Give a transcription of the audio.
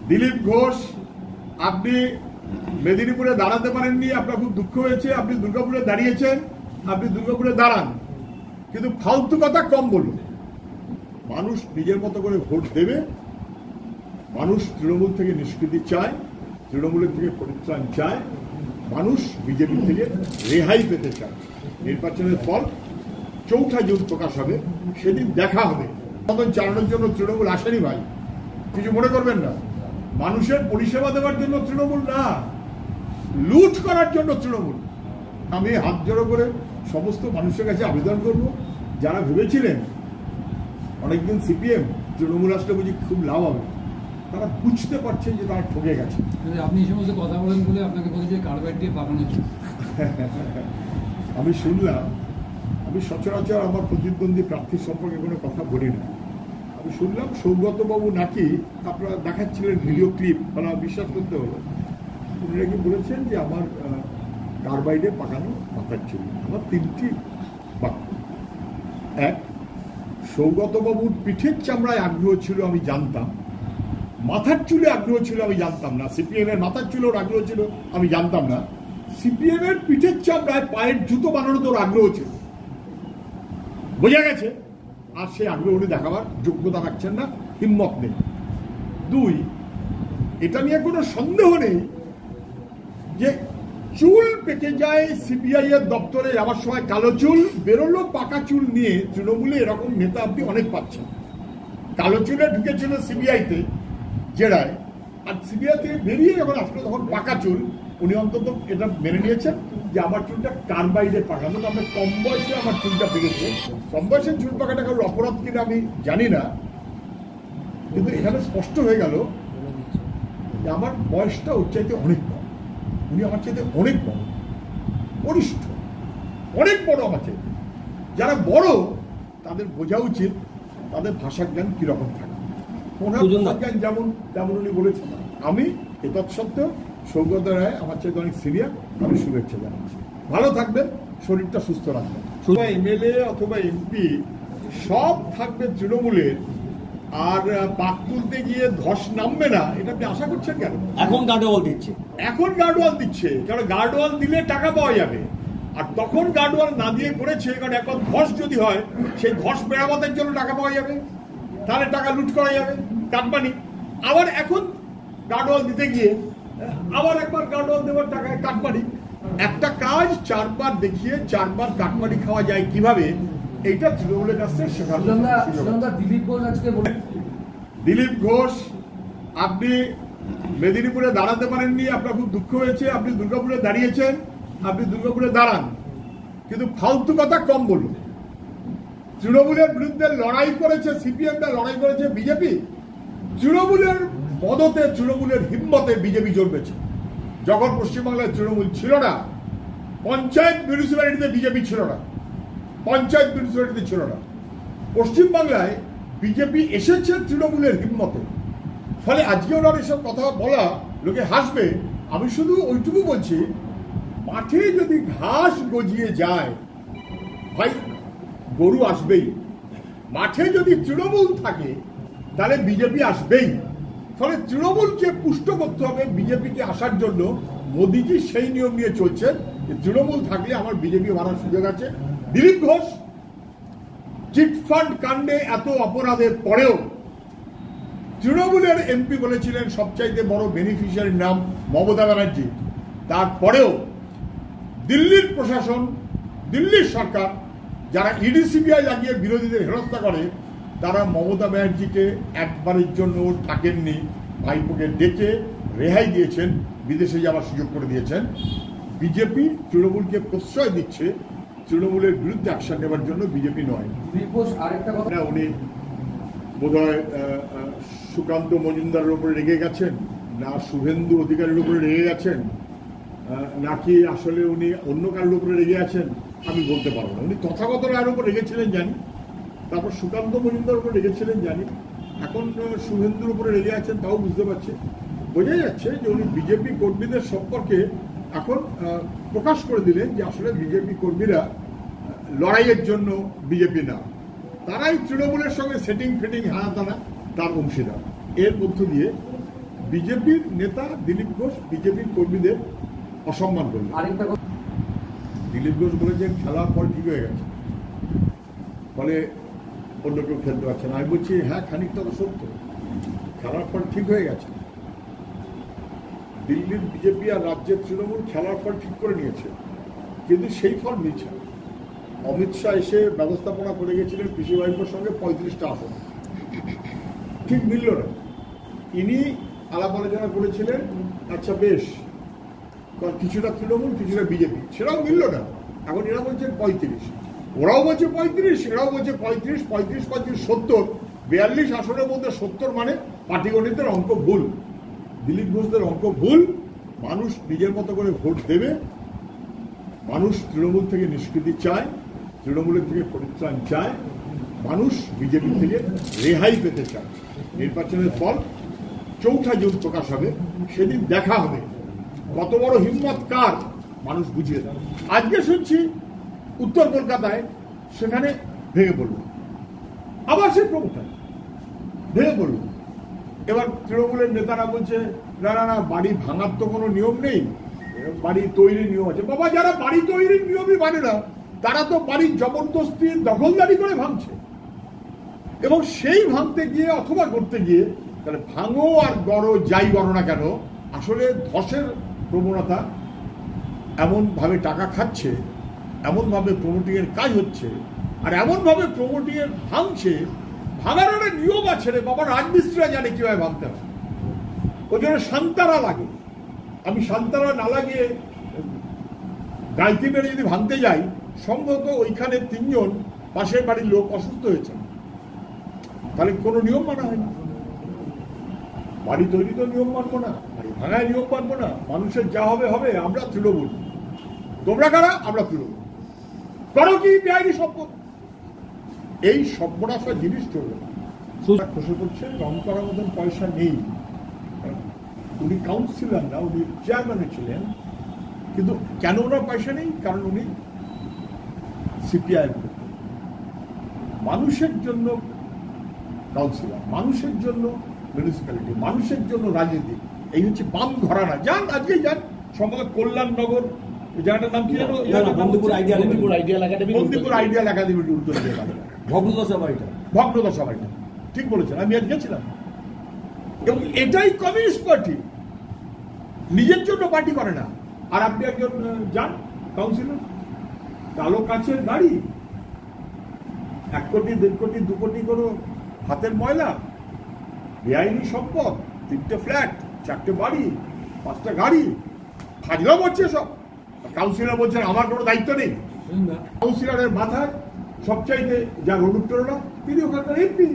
দিলীপ ঘোষ, আপনি মেদিনীপুরে দাঁড়াতে পারেননি, আপনার খুব দুঃখ হয়েছে, আপনি দুর্গাপুরে দাঁড়িয়েছেন, আপনি দুর্গাপুরে দাঁড়ান, কিন্তু ফালতু কথা কম বলুন। মানুষ নিজের মতো করে ভোট দেবে, মানুষ তৃণমূল থেকে নিষ্কৃতি চায়, তৃণমূলের থেকে পরিত্রাণ চায়, মানুষ বিজেপি থেকে রেহাই পেতে চায়। নির্বাচনের ফল 4 জুন প্রকাশ হবে, সেদিন দেখা হবে। চালানোর জন্য তৃণমূল আসেনি ভাই, কিছু মনে করবেন না। মানুষের পরিষেবা দেওয়ার জন্য তৃণমূল না, লুট করার জন্য তৃণমূল। আমি হাত জড়ো করে সমস্ত মানুষের কাছে আবেদন করব, যারা ভেবেছিলেন অনেকদিন সিপিএম তৃণমূল আসলে বুঝি খুব লাভ হবে, তারা বুঝতে পারছেন যে তারা ঠকে গেছে। আপনি এই সমস্ত কথা বলেন বলে আপনাকে বলেছে কার্বাইড দিয়ে পাকানো। আমি শুনলাম, আমি সচরাচর আমার প্রতিদ্বন্দ্বী প্রার্থীর সম্পর্কে কোনো কথা বলি না। আমি শুনলাম সৌগত বাবু নাকি আপনারা দেখাচ্ছিলেন ভিডিও ক্লিপ, মানে বিশ্বাস করতে হলো, উনি নাকি বলেছেন যে আমার কার্বাইডে পাকানো মাথার চুল। আমার 3টি বাক্য। 1, সৌগত বাবুর পিঠের চামড়ায় আগ্রহ ছিল আমি জানতাম, মাথার চুলে আগ্রহ ছিল আমি জানতাম না। সিপিএম এর মাথার চুলের আগ্রহ ছিল আমি জানতাম না। সিপিএম এর পিঠের চামড়ায় পায়ের জুতো বানানোর তোর আগ্রহ ছিল, বোঝা গেছে। আর সেই আগ্রহ উনি দেখাবার যোগ্যতা রাখছেন না, হিম্মত নেই। 2, এটা নিয়ে কোনো সন্দেহ নেই যে চুল পেকে যায় সিবিআই এর দপ্তরে যাওয়ার সময়, কালো চুল বেরোলো, পাকা চুল নিয়ে তৃণমূলে এরকম নেতা আপনি অনেক পাচ্ছেন। কালো চুলে ঢুকেছিল সিবিআইতে জেরায়, আর সিবিআই থেকে বেরিয়ে যখন আসলো তখন পাকা চুল। উনি অন্তত এটা মেনে নিয়েছেন যে আমার চুলটা কার্বাইডে পাকানো, আমরা কম বয়সে আমার চুলটা পেকেছে। কম বয়সে চুল পাকাটা কারোর অপরাধ কিনা আমি জানি না, কিন্তু এখানে স্পষ্ট হয়ে গেল যে আমার বয়সটা ওর চাইতে অনেক কম, উনি আমার চাইতে অনেক বড়, বরিষ্ঠ, অনেক বড় আমার চাইতে। যারা বড় তাদের বোঝা উচিত তাদের ভাষা জ্ঞান কিরকম থাকে। ওনার ভাষা জ্ঞান যেমন তেমন উনি বলেছেন। আমি তৎসত্ত্বেও সৌগত রায় আমার চাইতে অনেক সিনিয়র, আমি শুভেচ্ছা জানাচ্ছি। ভালো থাকবেন, শরীরটা সুস্থ রাখবেন। এমএলএ অথবা এমপি সব থাকবে তৃণমূলের, আর পাক তুলতে গিয়ে ধস নামবে না, এটা আপনি আশা করছেন কেন? এখন গার্ডওয়াল দিচ্ছে, এখন গার্ডওয়াল দিচ্ছে, কারণ গার্ডওয়াল দিলে টাকা পাওয়া যাবে। আর তখন গার্ডওয়াল না দিয়ে করেছে কারণ এখন ধস যদি হয়, সেই ধস মেরামতের জন্য টাকা পাওয়া যাবে, তাহলে টাকা লুট করা যাবে, কাটমানি। আবার এখন গার্ডওয়াল দিতে গিয়ে আবার একবার গার্ডওয়াল দেওয়ার টাকায় কাটমানি। একটা কাজ 4 বার দেখিয়ে 4 বার কাটমানি খাওয়া যায় কিভাবে, এইটা তৃণমূলের কাছে শেখানো। দিলীপ ঘোষ, আপনি মেদিনীপুরে দাঁড়াতে পারেননি, আপনার খুব দুঃখ হয়েছে, আপনি দুর্গাপুরে দাঁড়িয়েছেন, আপনি দুর্গাপুরে দাঁড়ান, কিন্তু ফালতু কথা কম বলুন। তৃণমূলের বিরুদ্ধে লড়াই করেছে সিপিএমটা, লড়াই করেছে বিজেপি। তৃণমূলের মদতে, তৃণমূলের হিম্মতে বিজেপি জন্মেছে। যখন পশ্চিমবাংলায় তৃণমূল ছিল না, পঞ্চায়েত মিউনিসিপ্যালিটিতে বিজেপি ছিল না, পঞ্চায়েত মিউনিসিপ্যালিটিতে ছিল না। পশ্চিমবাংলায় বিজেপি এসেছে তৃণমূলের হিম্মতে। ফলে আজকে ওনার এসব কথা বলা লোকে হাসবে। আমি শুধু ওইটুকু বলছি, মাঠে যদি ঘাস গজিয়ে যায় ভাই, গরু আসবেই। মাঠে যদি তৃণমূল থাকে তাহলে বিজেপি আসবেই। ফলে তৃণমূলকে পুষ্ট করতে হবে বিজেপিকে আসার জন্য। মোদীজি সেই নিয়ম নিয়ে চলছেন যে তৃণমূল থাকলে আমার বিজেপি বাড়ার সুযোগ আছে। দিলীপ ঘোষ চিটফান্ড কাণ্ডে এত অপরাধের পরেও তৃণমূলের এমপি বলেছিলেন সবচাইতে বড় বেনিফিশিয়ারির নাম মমতা ব্যানার্জি। তারপরেও দিল্লির প্রশাসন, দিল্লির সরকার, যারা ইডি সিবিআই লাগিয়ে বিরোধীদের হেনস্থা করে, তারা মমতা ব্যানার্জিকে একবারের জন্য ডাকেননি, ভাইপোকে ডেকে রেহাই দিয়েছেন, বিদেশে যাওয়ার সুযোগ করে দিয়েছেন। বিজেপি তৃণমূলকে প্রশ্রয় দিচ্ছে, তৃণমূলের বিরুদ্ধে অ্যাকশন নেওয়ার জন্য বিজেপি নয়। উনি বোধহয় সুকান্ত মজুমদারের উপরে রেগে গেছেন, না শুভেন্দু অধিকারীর উপরে রেগে গেছেন, নাকি আসলে উনি অন্য কারোর উপরে রেগে আছেন আমি বলতে পারবো না। উনি তথাগত রায়ের উপর রেগেছিলেন জানি, তারপর সুকান্ত মজুমদারের উপর রেগেছিলেন জানি, এখন শুভেন্দুর উপরে রেগে আছেন তাও বুঝতে পারছি। বোঝা যাচ্ছে যে উনি বিজেপি কর্মীদের সম্পর্কে এখন প্রকাশ করে দিলেন যে আসলে বিজেপি কর্মীরা লড়াইয়ের জন্য বিজেপি না, তারাই তৃণমূলের সঙ্গে সেটিং ফিটিং হানাতানা তার অংশীদার। এর মধ্য দিয়ে বিজেপির নেতা দিলীপ ঘোষ বিজেপির কর্মীদের অসম্মান করলেন। আরেকটা কথা, দিলীপ ঘোষ বলেছেন খেলার পর ঠিক হয়ে গেছে, ফলে অন্য কেউ খেলতে পারছে না। আমি বলছি হ্যাঁ, খানিকটা তো সত্য, খেলার ফল ঠিক হয়ে গেছে। দিল্লির বিজেপি আর রাজ্যের তৃণমূল খেলার ফল ঠিক করে নিয়েছে, কিন্তু সেই ফল মিলছে না। অমিত শাহ এসে ব্যবস্থাপনা করে গেছিলেন পিসি ভাইপোর সঙ্গে 35টা আসন, ঠিক মিলল না। ইনি আলাপ আলোচনা করেছিলেন, আচ্ছা বেশ, কিছুটা তৃণমূল কিছুটা বিজেপি, সেটাও মিলল না। এখন এরা বলছেন 35, ওরাও বলছে 35, এরাও বলছে 35, 35, 35, 70, 42 আসনের মধ্যে 70 মানে পাটিগণিতের অঙ্ক ভুল, দিলীপ ঘোষদের অঙ্ক ভুল। মানুষ নিজের মতো করে ভোট দেবে, মানুষ তৃণমূল থেকে নিষ্কৃতি চায়, তৃণমূলের থেকে পরিত্রাণ চায়, মানুষ বিজেপি থেকে রেহাই পেতে চায়। নির্বাচনের ফল 4 জুন প্রকাশ হবে, সেদিন দেখা হবে কত বড় হিম্মত কার, মানুষ বুঝিয়ে দেবে। আজকে শুনছি উত্তর কলকাতায় সেখানে ভেঙে পড়ল, আবার সে প্রমোটার ভেঙে পড়ল। এবার তৃণমূলের নেতারা বলছে না না না, বাড়ি ভাঙার তো কোনো নিয়ম নেই, বাড়ি তৈরির নিয়ম আছে। বাবা, যারা বাড়ি তৈরির নিয়মই মানে না, তারা তো বাড়ির জবরদস্তি দখলদারি করে ভাঙছে, এবং সেই ভাঙতে গিয়ে অথবা করতে গিয়ে, তাহলে ভাঙো আর গড়ো যাই গড়ো না কেন, আসলে ধসের প্রবণতা, এমনভাবে টাকা খাচ্ছে, এমনভাবে প্রমোটিংয়ের কাজ হচ্ছে, আর এমনভাবে প্রমোটিংয়ের ভাঙছে। ভাঙার একটা নিয়ম আছে রে বাবা, রাজমিস্ত্রিরা জানে কিভাবে ভাঙতে হবে, ওই জন্য শান্তারা লাগে। আমি শান্তারা না লাগিয়ে গাইতি মেরে যদি ভাঙতে যাই, সম্ভবত ওইখানে 3 জন পাশের বাড়ির লোক অসুস্থ হয়েছে, তাহলে কোনো নিয়ম মানা হয় না। বাড়ি তৈরি তো নিয়ম মানবো না, বাড়ি ভাঙায় নিয়ম মানবো না, মানুষের যা হবে হবে। আমরা তৃণমূল, তোমরা কারা? আমরা তৃণমূল, করো কি বেআইনি সম্পদ, এই সর্বনাশা জিনিস চলবে না। খসে পড়ছে, রং করার মতন পয়সা নেই। উনি কাউন্সিলর না, উনি চেয়ারম্যানে ছিলেন, কিন্তু কেন ওনার পয়সা নেই? কারণ উনি সিপিআই মানুষের জন্য কাউন্সিলর, মানুষের জন্য মিউনিসিপ্যালিটি, মানুষের জন্য রাজনীতি। এই হচ্ছে বাম ঘরানা। যান, আজকে যান, সম্ভবত কল্যাণনগর জায়গাটার নাম কি জানো? বন্দিপুর আইডিয়াল একাডেমির উত্তর দিয়ে ভগ্নদশা বাড়িটা, ঠিক বলেছেন, আমি আজ গেছিলাম। এবং এটাই কমিউনিস্ট পার্টি, নিজের জন্য পার্টি করে না। আর আপনি একজন যান কাউন্সিলর, কালো কাচের গাড়ি, 1 কোটি 1.5 কোটি 2 কোটি কোনো হাতের ময়লা, বেআইনি সম্পদ, 3টে ফ্ল্যাট, 4টে বাড়ি, 5টা গাড়ি, ফাজলাম হচ্ছে সব। কাউন্সিলর বলছেন আমার কোনো দায়িত্ব নেই। কাউন্সিলরের মাথায় সবচাইতে যার অনুপ্রেরণা, তিনি ওখানকার এমপি।